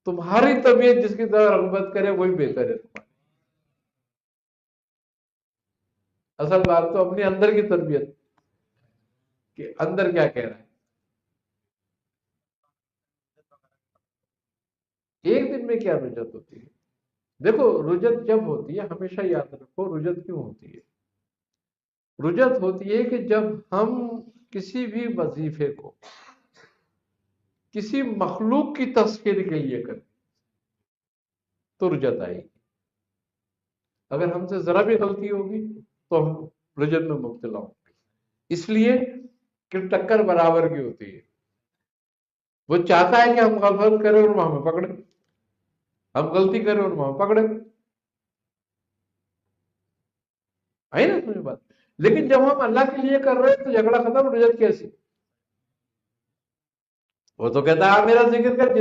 تمہاری طبیعت جس کی طرح رغبت کرے وہی بہتر ہے تمہاری. اصل بات تو اپنی اندر کی تربیت کہ اندر کیا کہہ رہا ہے. ایک دن میں کیا رجت ہوتی ہے؟ دیکھو رجت جب ہوتی ہے ہمیشہ یاد رکھو رجت کیوں ہوتی ہے. رجت ہوتی ہے کہ جب ہم کسی بھی وظیفے کو کسی مخلوق کی تسخیر کے لیے کریں تو رجت آئے گی. اگر ہم سے ذرا بھی غلطی ہوگی تو ہم رجت میں مبتلا ہوں گے. اس لیے کہ ٹکر برابر کی ہوتی ہے. وہ چاہتا ہے کہ ہم غلط کریں اور وہ ہمیں پکڑے، ہم غلطی کریں اور وہ ہمیں پکڑے. آئی نا سمجھ بات. لیکن جب ہم اللہ کے لیے کر رہے ہیں تو جھگڑا ختم. رجت کیسی؟ وہ تو کہتا ہے آپ میرا ذکر کر